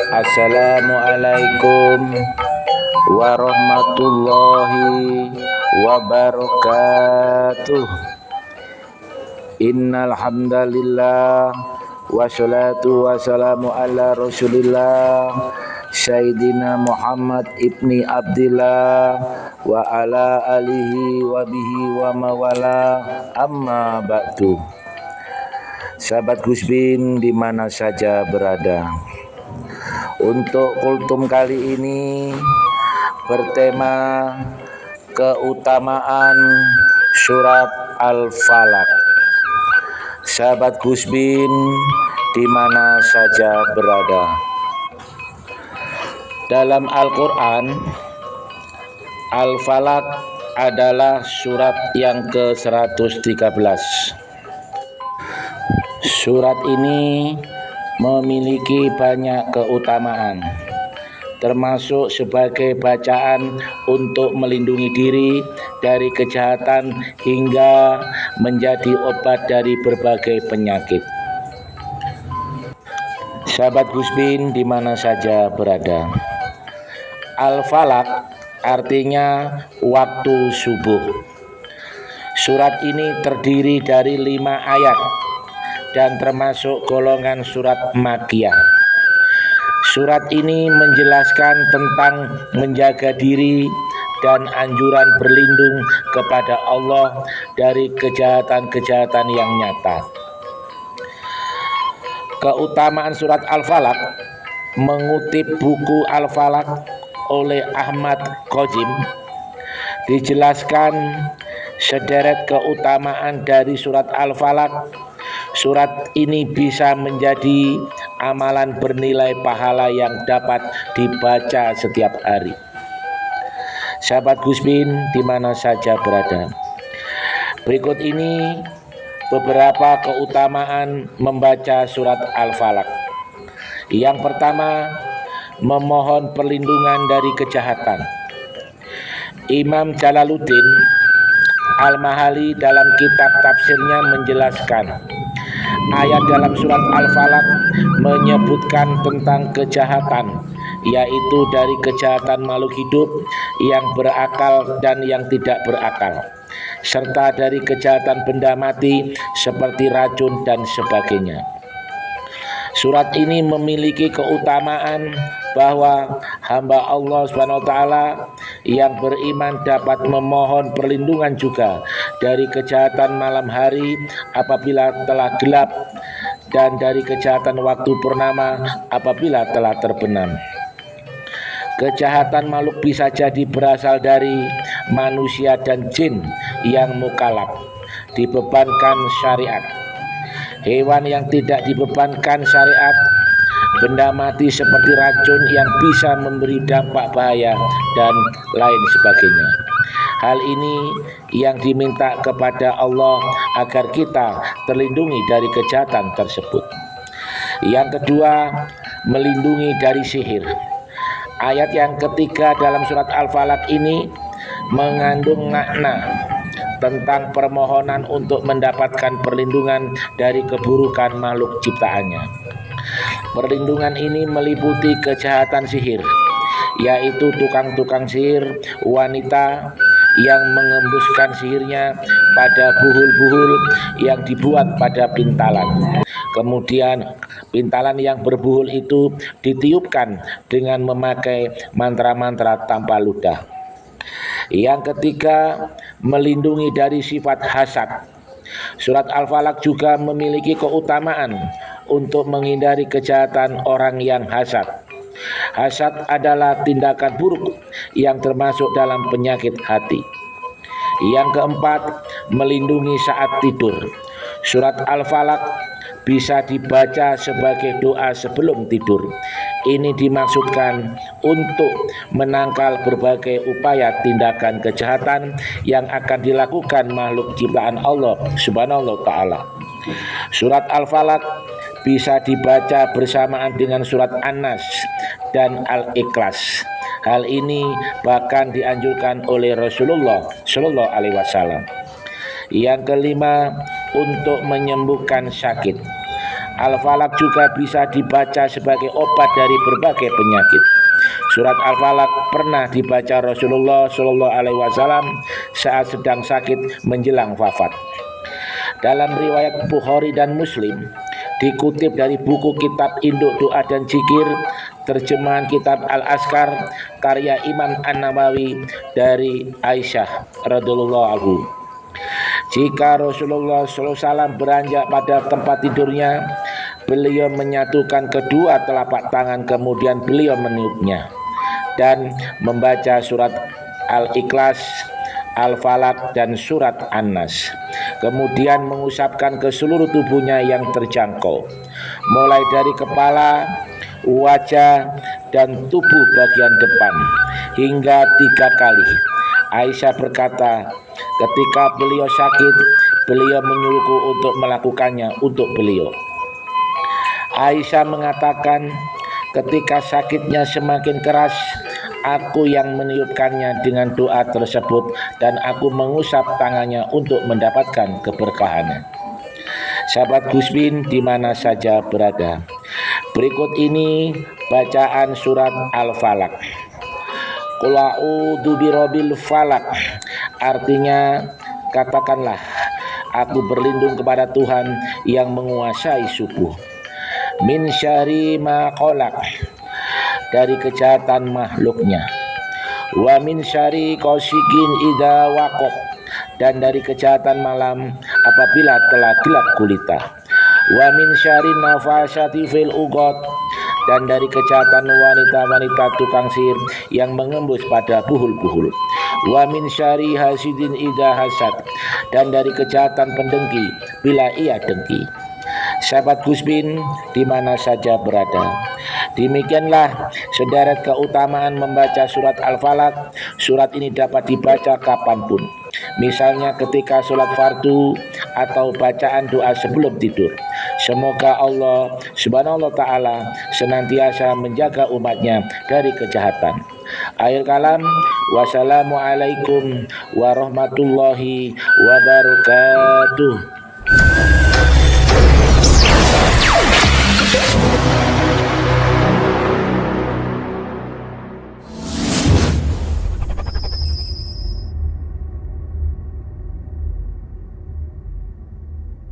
Assalamualaikum warahmatullahi wabarakatuh. Innal hamdalillah wassalatu wassalamu ala Rasulillah Sayyidina Muhammad ibni Abdillah wa ala alihi wa bihi wa mawala, amma ba'du. Sahabat Gusbin di mana saja berada, untuk kultum kali ini bertema keutamaan surat Al-Falaq. Sahabat Gusbin di mana saja berada, dalam Al-Quran Al-Falaq adalah surat yang ke-113. Surat ini memiliki banyak keutamaan, termasuk sebagai bacaan untuk melindungi diri dari kejahatan hingga menjadi obat dari berbagai penyakit. Sahabat Gusbin di mana saja berada, Al-Falaq artinya waktu subuh. Surat ini terdiri dari 5 ayat dan termasuk golongan surat Makkiyah. Surat ini menjelaskan tentang menjaga diri dan anjuran berlindung kepada Allah dari kejahatan-kejahatan yang nyata. Keutamaan surat Al-Falaq mengutip buku Al-Falaq oleh Ahmad Qasim, dijelaskan sederet keutamaan dari surat Al-Falaq. Surat ini bisa menjadi amalan bernilai pahala yang dapat dibaca setiap hari. Sahabat Gusbin di mana saja berada, berikut ini beberapa keutamaan membaca surat Al-Falaq. Yang pertama, memohon perlindungan dari kejahatan. Imam Jalaluddin Al-Mahali dalam kitab tafsirnya menjelaskan, ayat dalam surat Al-Falaq menyebutkan tentang kejahatan, yaitu dari kejahatan makhluk hidup yang berakal dan yang tidak berakal, serta dari kejahatan benda mati seperti racun dan sebagainya. Surat ini memiliki keutamaan bahwa hamba Allah SWT yang beriman dapat memohon perlindungan juga dari kejahatan malam hari apabila telah gelap, dan dari kejahatan waktu purnama apabila telah terbenam. Kejahatan makhluk bisa jadi berasal dari manusia dan jin yang mukallaf, dibebankan syariat. Hewan yang tidak dibebankan syariat, benda mati seperti racun yang bisa memberi dampak bahaya, dan lain sebagainya. Hal ini yang diminta kepada Allah agar kita terlindungi dari kejahatan tersebut. Yang kedua, melindungi dari sihir. Ayat yang ketiga dalam surat Al-Falaq ini mengandung makna tentang permohonan untuk mendapatkan perlindungan dari keburukan makhluk ciptaannya. Perlindungan ini meliputi kejahatan sihir, yaitu tukang-tukang sihir wanita yang mengembuskan sihirnya pada buhul-buhul yang dibuat pada pintalan. Kemudian pintalan yang berbuhul itu ditiupkan dengan memakai mantra-mantra tanpa ludah. Yang ketiga, melindungi dari sifat hasad. Surat Al-Falaq juga memiliki keutamaan untuk menghindari kejahatan orang yang hasad. Hasad adalah tindakan buruk yang termasuk dalam penyakit hati. Yang keempat, melindungi saat tidur. Surat Al-Falaq bisa dibaca sebagai doa sebelum tidur. Ini dimaksudkan untuk menangkal berbagai upaya tindakan kejahatan yang akan dilakukan makhluk ciptaan Allah Subhanahu wa Ta'ala. Surat Al-Falaq bisa dibaca bersamaan dengan surat An-Nas dan Al-Ikhlas. Hal ini bahkan dianjurkan oleh Rasulullah Shallallahu Alaihi Wasallam. Yang kelima, untuk menyembuhkan sakit. Al-Falaq juga bisa dibaca sebagai obat dari berbagai penyakit. Surat Al-Falaq pernah dibaca Rasulullah Shallallahu Alaihi Wasallam saat sedang sakit menjelang wafat. Dalam riwayat Bukhari dan Muslim dikutip dari buku kitab Induk Doa dan Zikir, terjemahan kitab Al-Azkar karya Imam An-Nawawi dari Aisyah radhiyallahu anhu. Jika Rasulullah SAW beranjak pada tempat tidurnya, beliau menyatukan kedua telapak tangan, kemudian beliau meniupnya dan membaca surat Al-Ikhlas, Al-Falaq, dan surat An-Nas. Kemudian mengusapkan ke seluruh tubuhnya yang terjangkau, mulai dari kepala, wajah, dan tubuh bagian depan, hingga 3 kali. Aisyah berkata, ketika beliau sakit, beliau menyuruhku untuk melakukannya untuk beliau. Aisyah mengatakan, ketika sakitnya semakin keras, aku yang meniupkannya dengan doa tersebut dan aku mengusap tangannya untuk mendapatkan keberkahannya. Sahabat Gusbin di mana saja berada, berikut ini bacaan surat Al-Falaq. Qul a'udzu birabbil falaq, artinya katakanlah aku berlindung kepada Tuhan yang menguasai subuh. Min syarri ma khalaq, dari kejahatan makhluknya. Wa min syarri qasikin idza waqab, dan dari kejahatan malam apabila telah gelap gulita. Wa min syarri nafasati fil uqad, dan dari kejahatan wanita-wanita tukang sihir yang mengembus pada buhul-buhul. Wa min syarri hasidin idza hasad, dan dari kejahatan pendengki bila ia dengki. Sahabat Gusbin di mana saja berada, demikianlah sederet keutamaan membaca surat Al-Falaq. Surat ini dapat dibaca kapanpun, misalnya ketika sholat fardu atau bacaan doa sebelum tidur. Semoga Allah Subhanahu wa Ta'ala senantiasa menjaga umatnya dari kejahatan. Akhir kalam, wassalamualaikum warahmatullahi wabarakatuh.